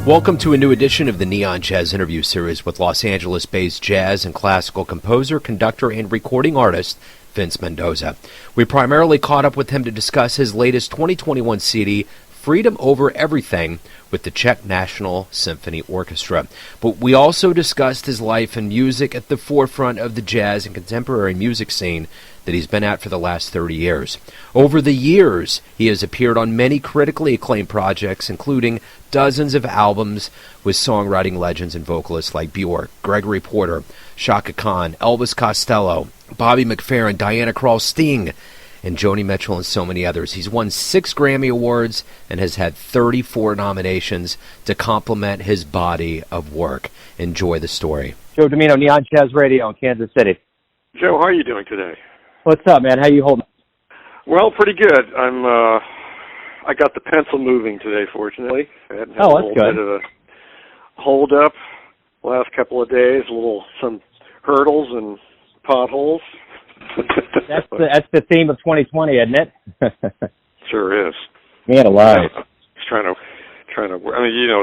Welcome to a new edition of the Neon Jazz interview series with Los Angeles-based jazz and classical composer, conductor, and recording artist Vince Mendoza. We primarily caught up with him to discuss his latest 2021 CD, Freedom Over Everything, with the Czech National Symphony Orchestra. But we also discussed his life and music at the forefront of the jazz and contemporary music scene that he's been at for the last 30 years. Over the years, he has appeared on many critically acclaimed projects, including dozens of albums with songwriting legends and vocalists like Björk, Gregory Porter, Chaka Khan, Elvis Costello, Bobby McFerrin, Diana Krall, Sting, and Joni Mitchell, and so many others. He's won 6 Grammy Awards and has had 34 nominations to complement his body of work. Enjoy the story. Joe Domino, Neon Jazz Radio in Kansas City. Joe, how are you doing today? What's up, man? How you holding? Well, pretty good. I got the pencil moving today, fortunately. I hadn't had that's a little good. bit of a hold up last couple of days, some hurdles and potholes. That's the theme of 2020, isn't it? Sure is. Man alive. Just trying to. I mean,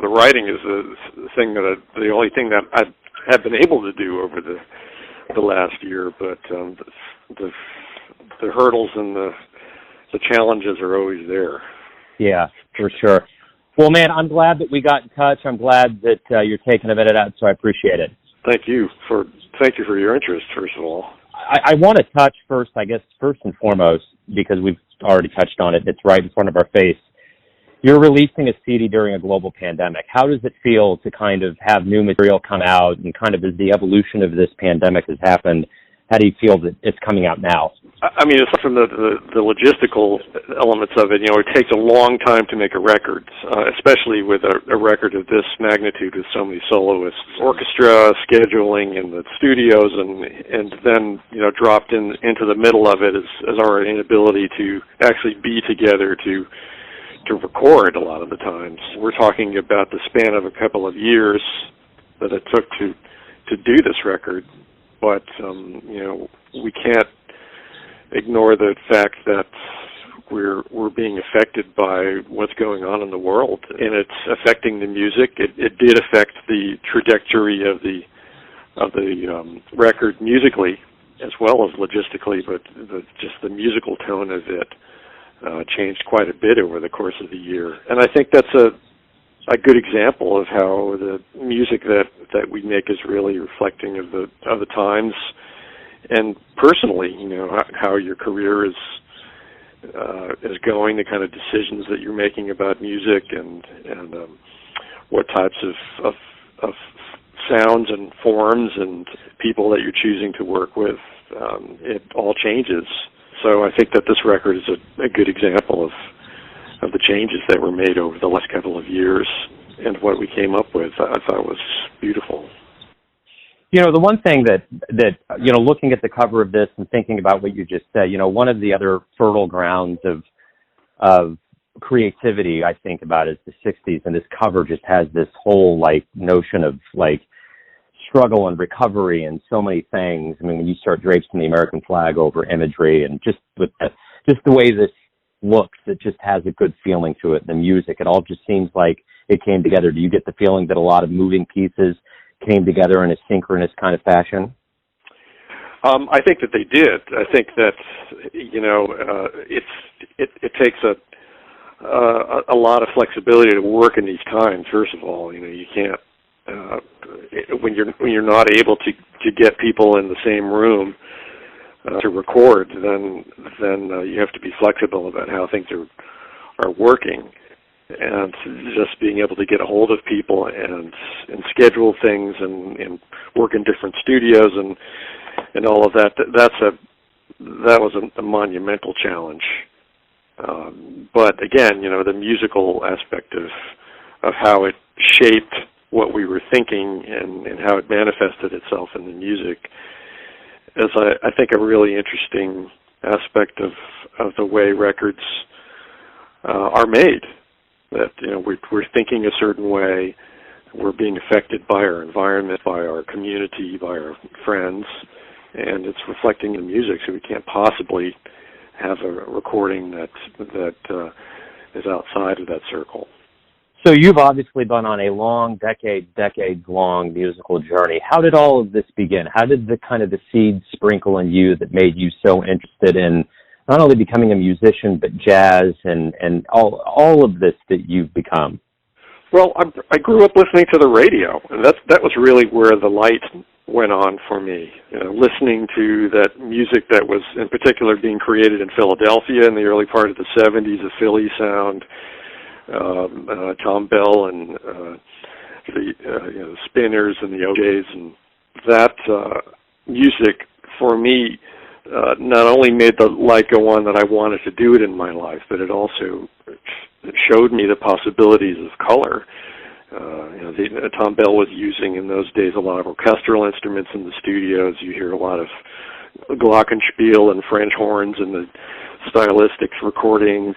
the writing is the only thing that I have been able to do over the last year, but the hurdles and the challenges are always there. Yeah, for sure. Well, man, I'm glad that we got in touch. I'm glad that you're taking a minute out, so I appreciate it. Thank you for your interest, first of all. I want to touch first and foremost, because we've already touched on it. It's right in front of our face. You're releasing a CD during a global pandemic. How does it feel to kind of have new material come out, and kind of as the evolution of this pandemic has happened, how do you feel that it's coming out now? I mean, aside from the logistical elements of it, it takes a long time to make a record, especially with a record of this magnitude with so many soloists, orchestra, scheduling in the studios, and then, dropped into the middle of it is our inability to actually be together to record a lot of the times. We're talking about the span of a couple of years that it took to do this record, but, we can't ignore the fact that we're being affected by what's going on in the world, and it's affecting the music. It did affect the trajectory of the record musically as well as logistically, but just the musical tone of it changed quite a bit over the course of the year. And I think that's a good example of how the music that we make is really reflecting of the times. And personally, how your career is going, the kind of decisions that you're making about music, and what types of sounds and forms and people that you're choosing to work with, it all changes. So I think that this record is a good example of the changes that were made over the last couple of years, and what we came up with I thought was beautiful. The one thing that looking at the cover of this and thinking about what you just said, one of the other fertile grounds of creativity I think about is the 60s, and this cover just has this whole notion of struggle and recovery and so many things. I mean, when you start draping the American flag over imagery, and just the way this looks, it just has a good feeling to it. The music, it all just seems like it came together. Do you get the feeling that a lot of moving pieces came together in a synchronous kind of fashion? I think that they did. I think that it takes a lot of flexibility to work in these times. First of all, you can't when you're not able to get people in the same room to record, then you have to be flexible about how things are working. And just being able to get a hold of people and schedule things and work in different studios and all of that, that was a monumental challenge. But again, the musical aspect of how it shaped what we were thinking and how it manifested itself in the music is, I think, a really interesting aspect of the way records are made. That we're thinking a certain way, we're being affected by our environment, by our community, by our friends, and it's reflecting in music. So we can't possibly have a recording that is outside of that circle. So you've obviously been on a long, decades-long musical journey. How did all of this begin? How did the seeds sprinkle in you that made you so interested in not only becoming a musician, but jazz and all of this that you've become? Well, I grew up listening to the radio, and that was really where the light went on for me. Listening to that music that was, in particular, being created in Philadelphia in the early part of the 70s, the Philly sound, Tom Bell and the Spinners and the OJs, and that music for me not only made the light go on that I wanted to do it in my life, but it also showed me the possibilities of color. Tom Bell was using in those days a lot of orchestral instruments in the studios. You hear a lot of glockenspiel and French horns in the stylistics recordings.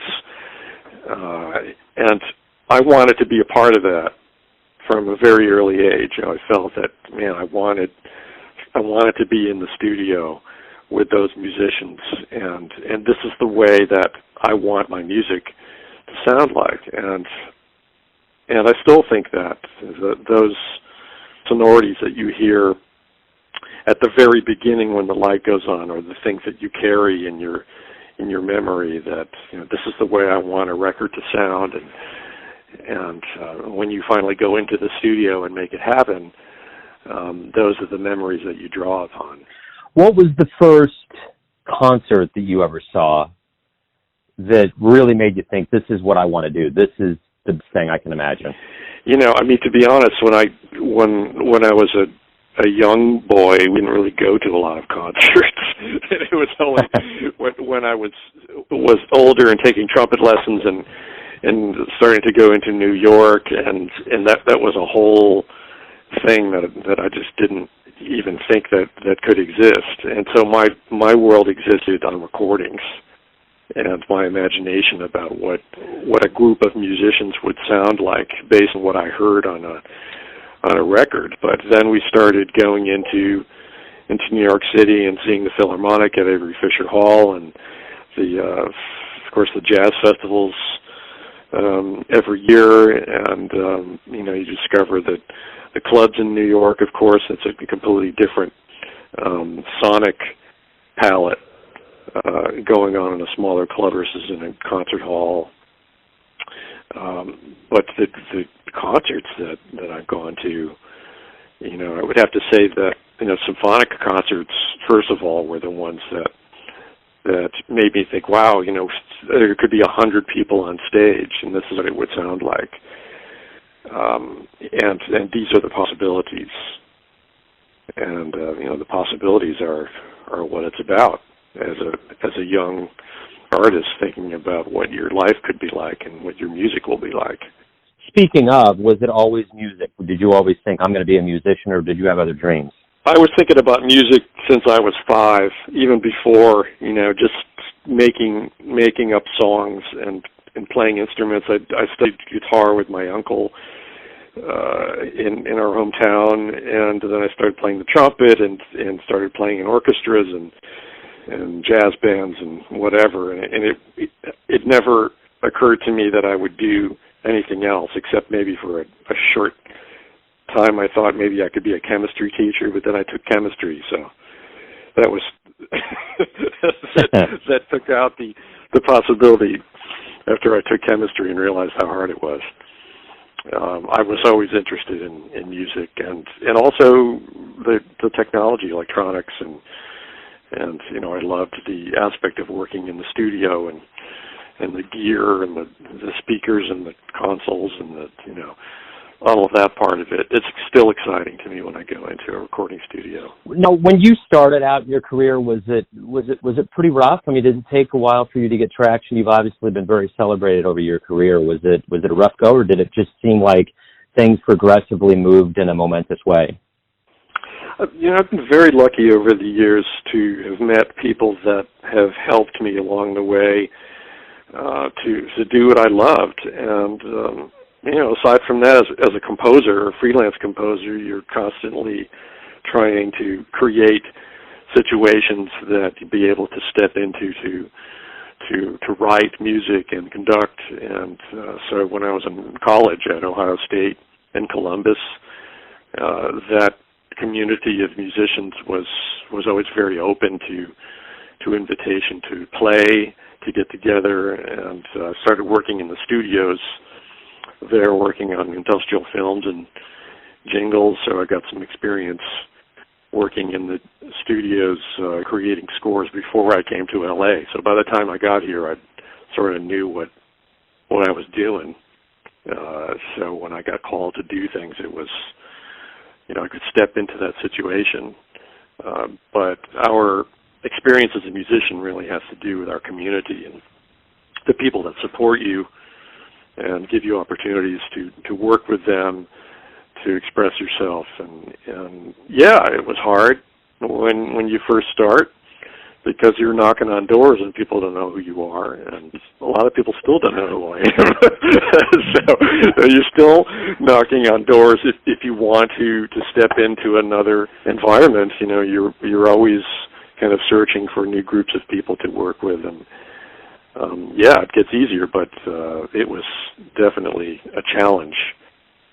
And I wanted to be a part of that from a very early age. I felt that, I wanted to be in the studio with those musicians, and this is the way that I want my music to sound like, and I still think that those sonorities that you hear at the very beginning when the light goes on, or the things that you carry in your memory, that this is the way I want a record to sound, and when you finally go into the studio and make it happen, those are the memories that you draw upon. What was the first concert that you ever saw that really made you think, this is what I want to do? This is the best thing I can imagine. To be honest, when I was a young boy, we didn't really go to a lot of concerts. It was only when I was older and taking trumpet lessons and starting to go into New York, and that was a whole thing that I just didn't even think that could exist. And so my world existed on recordings, and my imagination about what a group of musicians would sound like based on what I heard on a record. But then we started going into New York City and seeing the Philharmonic at Avery Fisher Hall, and of course the jazz festivals every year, and you discover that the clubs in New York, of course, it's a completely different sonic palette going on in a smaller club versus in a concert hall. But the concerts that I've gone to, I would have to say that symphonic concerts, first of all, were the ones that made me think, wow, there could be 100 people on stage, and this is what it would sound like. And these are the possibilities, and the possibilities are what it's about as a young artist, thinking about what your life could be like and what your music will be like. Speaking of, was it always music? Did you always think, I'm going to be a musician, or did you have other dreams? I was thinking about music since I was 5, even before, just making up songs and playing instruments. I studied guitar with my uncle in our hometown, and then I started playing the trumpet and started playing in orchestras and jazz bands and whatever. And it never occurred to me that I would do anything else, except maybe for a short time I thought maybe I could be a chemistry teacher, but then I took chemistry, so that was that took out the possibility after I took chemistry and realized how hard it was. I was always interested in music and also the technology, electronics, and I loved the aspect of working in the studio and the gear and the speakers and the consoles and all of that part of it. It's still exciting to me when I go into a recording studio. Now, when you started out your career, was it pretty rough? I mean, did it take a while for you to get traction? You've obviously been very celebrated over your career. Was it a rough go, or did it just seem like things progressively moved in a momentous way? I've been very lucky over the years to have met people that have helped me along the way to do what I loved. And aside from that, as a composer, a freelance composer, you're constantly trying to create situations that you'd be able to step into to write music and conduct. And so when I was in college at Ohio State in Columbus, that community of musicians was always very open to invitation to play, to get together, and started working in the studios there, working on industrial films and jingles. So I got some experience working in the studios, creating scores before I came to LA. So by the time I got here, I sort of knew what I was doing. So when I got called to do things, it was, I could step into that situation. But our experience as a musician really has to do with our community and the people that support you and give you opportunities to work with them, to express yourself. And yeah, it was hard when you first start, because you're knocking on doors and people don't know who you are, and a lot of people still don't know who I am. So you're still knocking on doors. If you want to step into another environment, you're always kind of searching for new groups of people to work with. And yeah, it gets easier, but it was definitely a challenge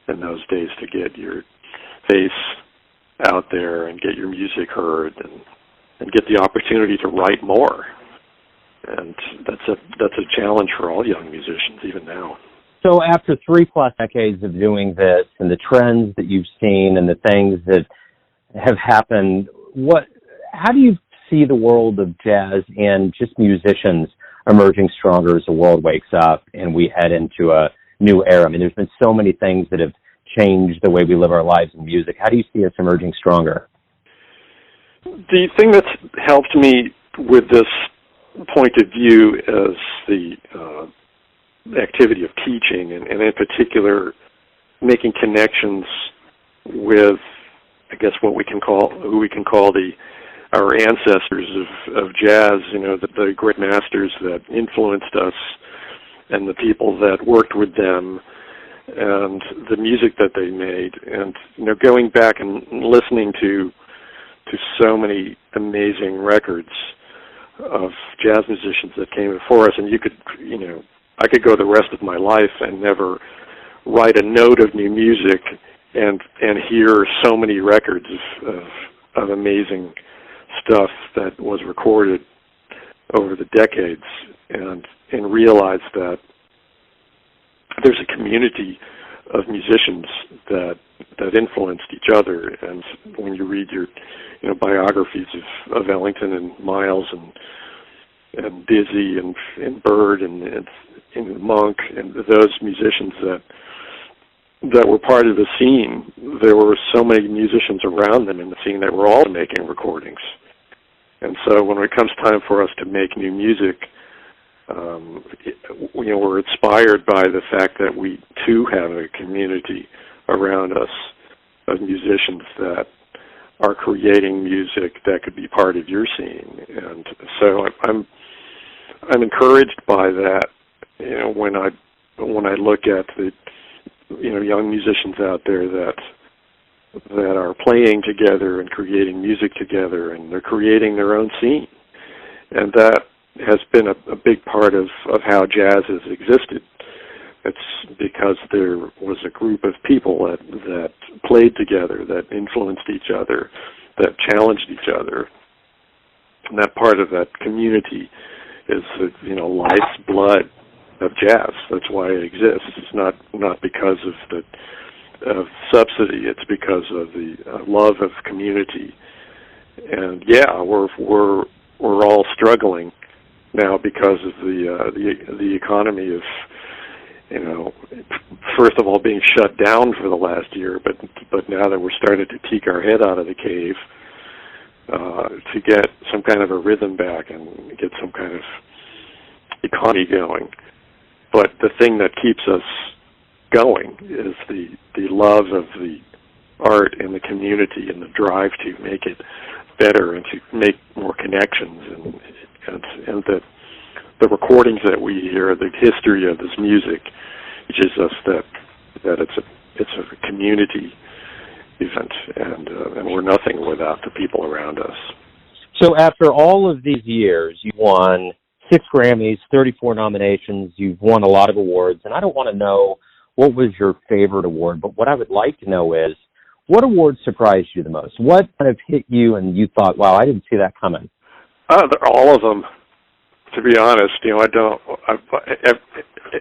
in those days to get your face out there and get your music heard and get the opportunity to write more. And that's a challenge for all young musicians, even now. So after 3+ decades of doing this and the trends that you've seen and the things that have happened, how do you see the world of jazz and just musicians emerging stronger as the world wakes up and we head into a new era? I mean, there's been so many things that have changed the way we live our lives in music. How do you see us emerging stronger? The thing that's helped me with this point of view is the activity of teaching, and in particular making connections with, I guess, who we can call our ancestors of jazz, the great masters that influenced us and the people that worked with them and the music that they made. And, going back and listening to so many amazing records of jazz musicians that came before us, and I could go the rest of my life and never write a note of new music and hear so many records of amazing stuff that was recorded over the decades, and realize that there's a community of musicians that influenced each other. And when you read your biographies of Ellington and Miles and Dizzy and Bird and Monk and those musicians that were part of the scene, there were so many musicians around them in the scene that were all making recordings. And so when it comes time for us to make new music, we're inspired by the fact that we too have a community around us of musicians that are creating music that could be part of your scene. And so I'm encouraged by that. When I look at the young musicians out there that are playing together and creating music together, and they're creating their own scene, and that has been a big part of how jazz has existed. It's because there was a group of people that played together, that influenced each other, that challenged each other. And that part of that community is the life's blood of jazz. That's why it exists. It's not because of subsidy. It's because of the love of community. And yeah, we're all struggling now because of the economy of, first of all, being shut down for the last year, but now that we're starting to peek our head out of the cave to get some kind of a rhythm back and get some kind of economy going. But the thing that keeps us going is the love of the art and the community and the drive to make it better and to make more connections, and the recordings that we hear, the history of this music teaches us that it's a community event, and we're nothing without the people around us. So after all of these years, you won 6 Grammys, 34 nominations. You've won a lot of awards, and I don't want to know what was your favorite award, but what I would like to know is, what award surprised you the most? What kind of hit you and you thought, wow, I didn't see that coming? All of them, to be honest.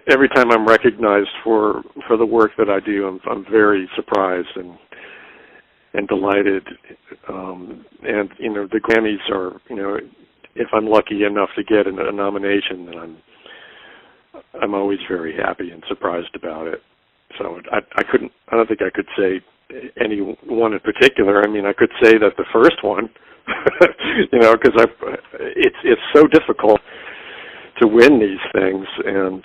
Every time I'm recognized for the work that I do, I'm very surprised and delighted. And the Grammys are, if I'm lucky enough to get a nomination, then I'm always very happy and surprised about it. So I don't think I could say any one in particular. I mean, I could say that the first one, because it's so difficult to win these things, and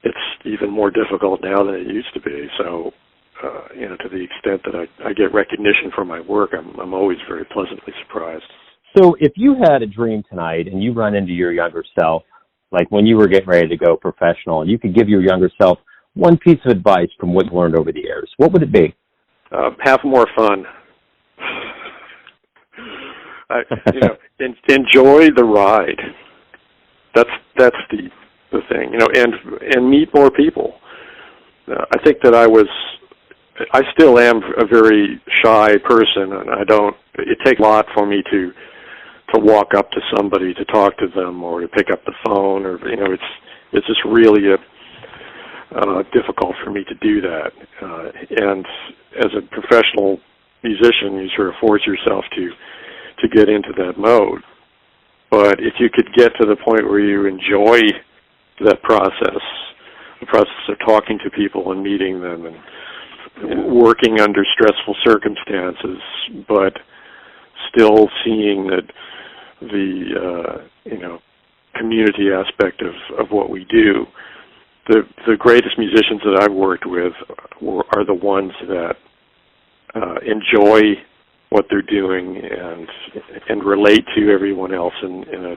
it's even more difficult now than it used to be. So, to the extent that I get recognition for my work, I'm always very pleasantly surprised. So if you had a dream tonight and you run into your younger self, like when you were getting ready to go professional, and you could give your younger self one piece of advice from what you learned over the years, what would it be? Have more fun. Enjoy the ride. That's the thing, and meet more people. I think that I still am a very shy person, and it takes a lot for me to walk up to somebody, to talk to them, or to pick up the phone, or it's just really difficult for me to do that. And as a professional musician, you sort of force yourself to get into that mode. But if you could get to the point where you enjoy that process, the process of talking to people and meeting them and working under stressful circumstances, but still seeing that the community aspect of what we do, the greatest musicians that I've worked with are the ones that enjoy what they're doing and relate to everyone else in a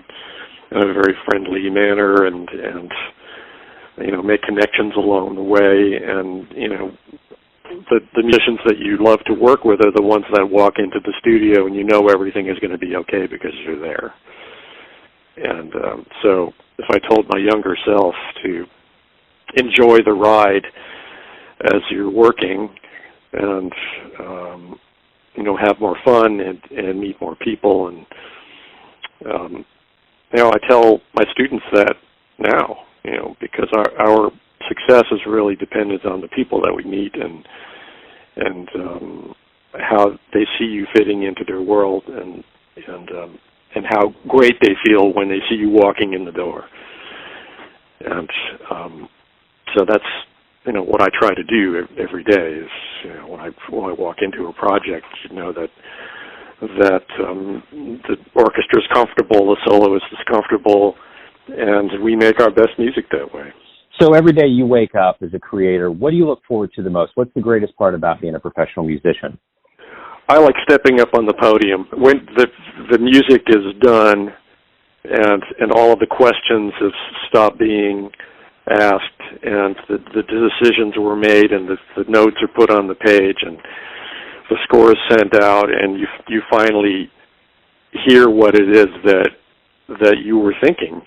very friendly manner and make connections along the way. And the musicians that you love to work with are the ones that walk into the studio and everything is going to be okay because you're there. And so if I told my younger self to enjoy the ride as you're working and have more fun and meet more people, and I tell my students that now, because our success is really dependent on the people that we meet and how they see you fitting into their world and how great they feel when they see you walking in the door. And so that's what I try to do every day is when I walk into a project, that the orchestra is comfortable, the soloist is comfortable, and we make our best music that way. So every day you wake up as a creator, what do you look forward to the most? What's the greatest part about being a professional musician? I like stepping up on the podium when the music is done and all of the questions have stopped being asked and the decisions were made and the notes are put on the page and the score is sent out and you finally hear what it is that you were thinking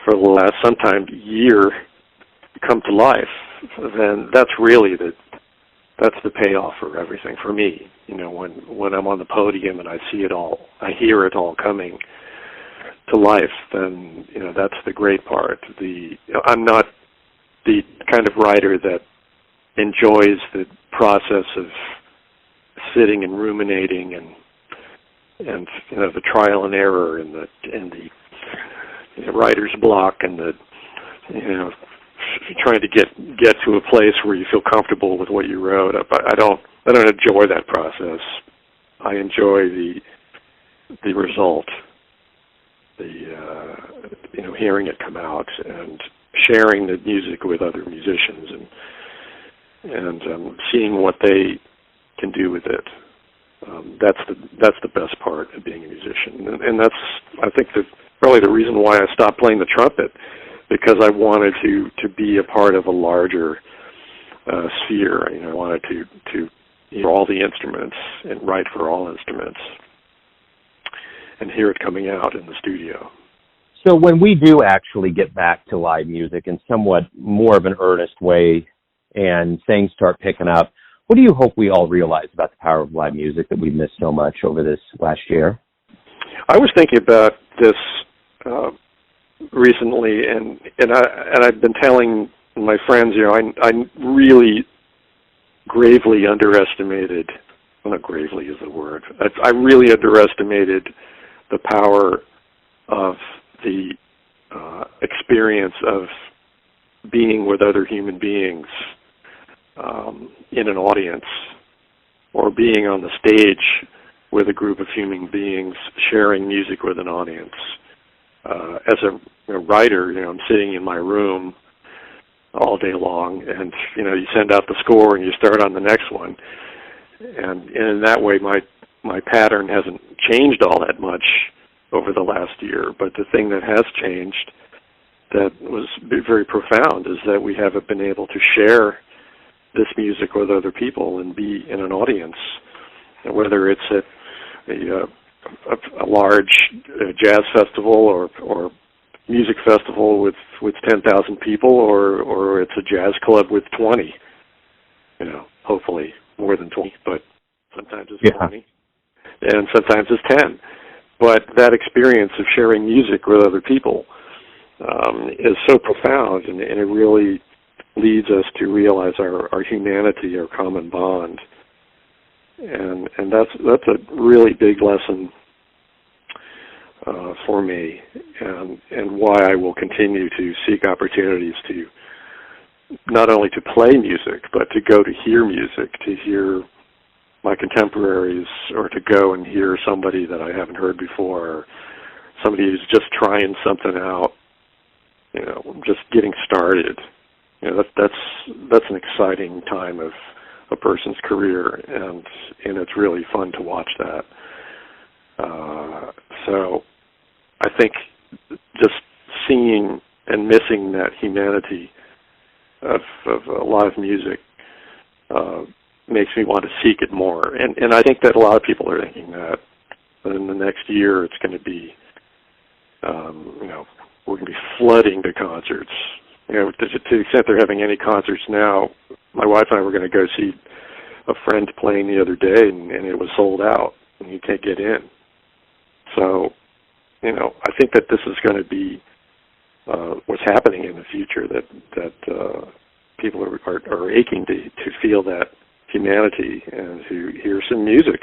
for the last sometime year come to life. Then that's really that's the payoff for everything for me. When I'm on the podium and I see it all, I hear it all coming to life, then that's the great part. I'm not the kind of writer that enjoys the process of sitting and ruminating and the trial and error and the writer's block and trying to get to a place where you feel comfortable with what you wrote. I don't enjoy that process. I enjoy the result, hearing it come out and sharing the music with other musicians and seeing what they can do with it. That's the best part of being a musician, and that's I think probably the reason why I stopped playing the trumpet, because I wanted to be a part of a larger sphere. I wanted to hear all the instruments and write for all instruments and hear it coming out in the studio. So when we do actually get back to live music in somewhat more of an earnest way and things start picking up, what do you hope we all realize about the power of live music that we've missed so much over this last year? I was thinking about this recently, and I've been telling my friends, I really gravely underestimated. Well, not gravely is the word. I really underestimated the power of the experience of being with other human beings in an audience, or being on the stage with a group of human beings sharing music with an audience. As a writer, I'm sitting in my room all day long, and you send out the score and you start on the next one, and in that way my pattern hasn't changed all that much over the last year. But the thing that has changed, that was very profound, is that we haven't been able to share this music with other people and be in an audience, whether it's at a large jazz festival or music festival with 10,000 people, or it's a jazz club with 20. Hopefully more than 20, but sometimes it's 20, and sometimes it's 10. But that experience of sharing music with other people is so profound, and it really leads us to realize our humanity, our common bond. And that's a really big lesson for me, and why I will continue to seek opportunities to not only to play music, but to go to hear music, to hear my contemporaries, or to go and hear somebody that I haven't heard before, or somebody who's just trying something out, just getting started. That's an exciting time of a person's career, and it's really fun to watch that. So I think just seeing and missing that humanity of live music makes me want to seek it more. And I think that a lot of people are thinking that in the next year it's going to be, we're going to be flooding to concerts. To the extent they're having any concerts now, my wife and I were going to go see a friend playing the other day, and it was sold out, and you can't get in. So, I think that this is going to be what's happening in the future, that people are aching to feel that humanity and to hear some music.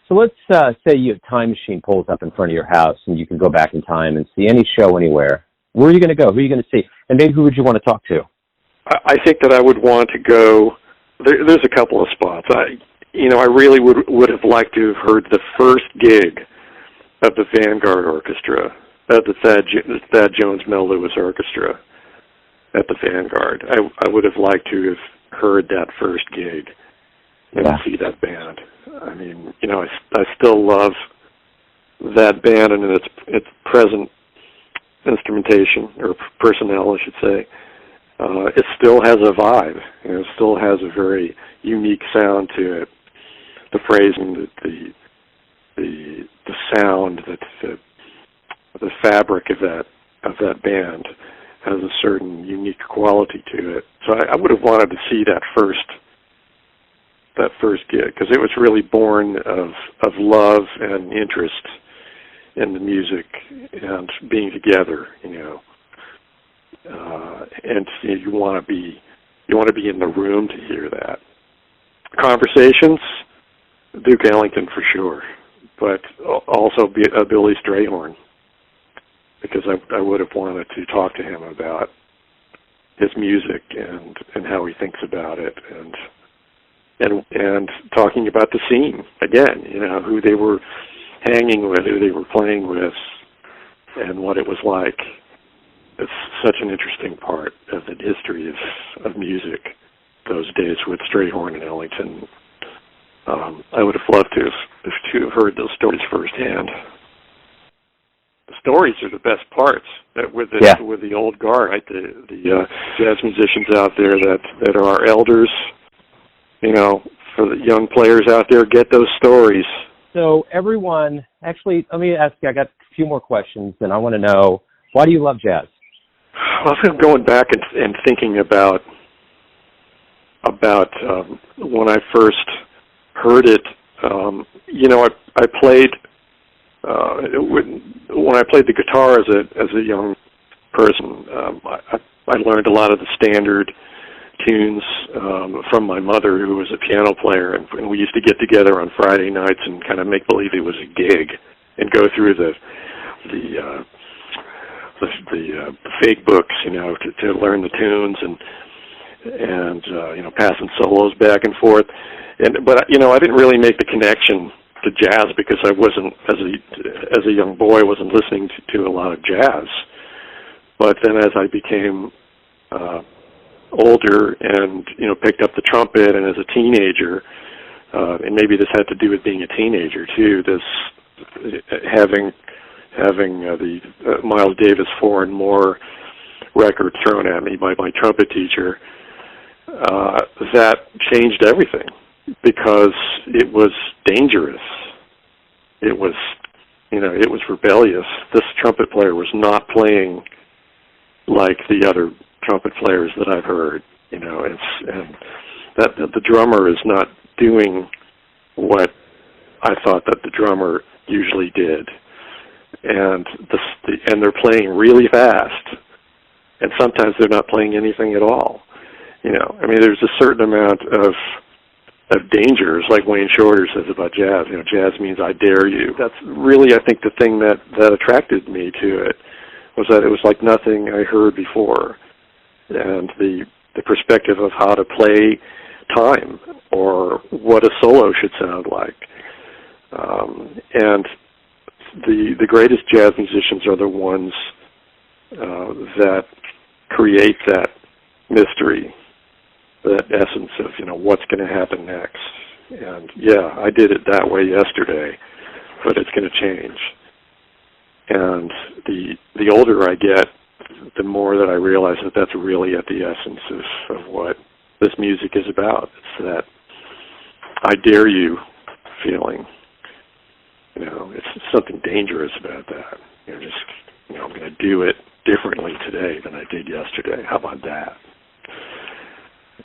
So let's say a time machine pulls up in front of your house, and you can go back in time and see any show anywhere. Where are you going to go? Who are you going to see? And maybe who would you want to talk to? I think that I would want to go. There's a couple of spots. I really would have liked to have heard the first gig of the Vanguard Orchestra, of the Thad Jones Mel Lewis Orchestra at the Vanguard. I would have liked to have heard that first gig and see that band. I still love that band and its present instrumentation, or personnel, I should say. It still has a vibe. It still has a very unique sound to it. The phrasing, the sound, the fabric of that band has a certain unique quality to it. So I would have wanted to see that first gig, because it was really born of love and interest in the music and being together, and you want to be in the room to hear that. Conversations, Duke Ellington for sure, but also Billy Strayhorn, because I would have wanted to talk to him about his music and how he thinks about it, and talking about the scene again, who they were hanging with, who they were playing with, and what it was like. It's such an interesting part of the history of music, those days with Strayhorn and Ellington. I would have loved to have heard those stories firsthand. The stories are the best parts. With the old guard, right? The jazz musicians out there that are our elders. For the young players out there, get those stories. So everyone, actually, let me ask you, I got a few more questions, and I want to know, Why do you love jazz? Well, I'm going back and thinking about when I first heard it. I played when I played the guitar as a young person. I learned a lot of the standard tunes from my mother, who was a piano player, and we used to get together on Friday nights and kind of make believe it was a gig and go through the fake books, to learn the tunes and passing solos back and forth. But I didn't really make the connection to jazz because I wasn't, as a young boy, I wasn't listening to a lot of jazz. But then as I became older and picked up the trumpet, and as a teenager, and maybe this had to do with being a teenager too, this having the Miles Davis 4 and More record thrown at me by my trumpet teacher, that changed everything, because it was dangerous. It was rebellious. This trumpet player was not playing like the other trumpet players that I've heard. And that the drummer is not doing what I thought that the drummer usually did, and they're playing really fast, and sometimes they're not playing anything at all. There's a certain amount of dangers, like Wayne Shorter says about jazz. Jazz means I dare you. That's really, I think, the thing that attracted me to it, was that it was like nothing I heard before, and the perspective of how to play time or what a solo should sound like. And the greatest jazz musicians are the ones that create that mystery, that essence of what's going to happen next. And yeah, I did it that way yesterday, but it's going to change. And the older I get, the more that I realize that that's really at the essence of what this music is about. It's that I dare you feeling. It's something dangerous about that. I'm going to do it differently today than I did yesterday. How about that?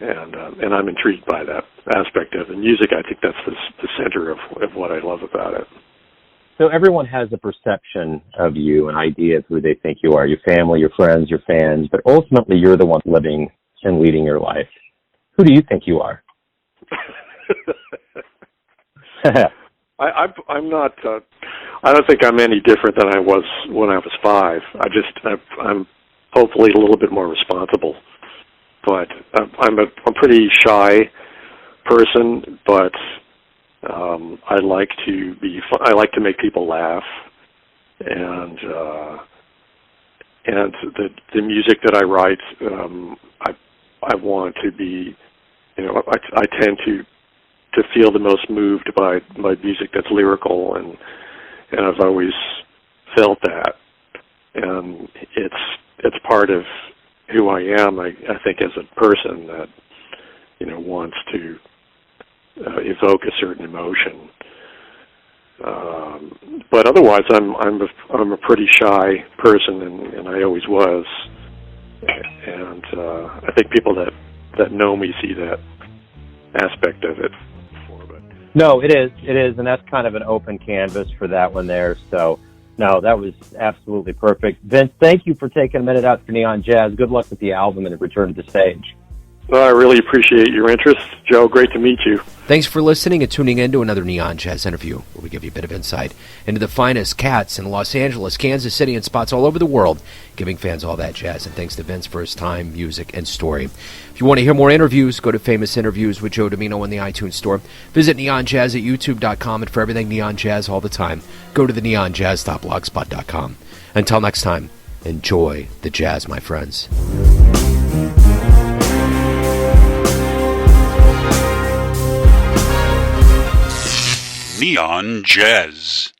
And I'm intrigued by that aspect of the music. I think that's the center of what I love about it. So everyone has a perception of you, an idea of who they think you are, your family, your friends, your fans, but ultimately you're the one living and leading your life. Who do you think you are? I'm not. I don't think I'm any different than I was when I was 5. I'm hopefully a little bit more responsible. But I'm a pretty shy person. But I like to make people laugh, and the music that I write, I want to be. I tend to feel the most moved by music that's lyrical, and I've always felt that, and it's part of who I am. I think as a person that wants to evoke a certain emotion, but otherwise I'm a pretty shy person, and I always was, and I think people that know me see that aspect of it. No, it is, and that's kind of an open canvas for that one there. So, no, that was absolutely perfect. Vince, thank you for taking a minute out for Neon Jazz. Good luck with the album and the return to the stage. Well, I really appreciate your interest, Joe. Great to meet you. Thanks for listening and tuning in to another Neon Jazz interview, where we give you a bit of insight into the finest cats in Los Angeles, Kansas City, and spots all over the world, giving fans all that jazz. And thanks to Vince for his time, music, and story. If you want to hear more interviews, go to Famous Interviews with Joe Domino in the iTunes Store. Visit neonjazz at youtube.com, and for everything Neon Jazz all the time, go to the neonjazz.blogspot.com. Until next time, enjoy the jazz, my friends. Neon Jazz.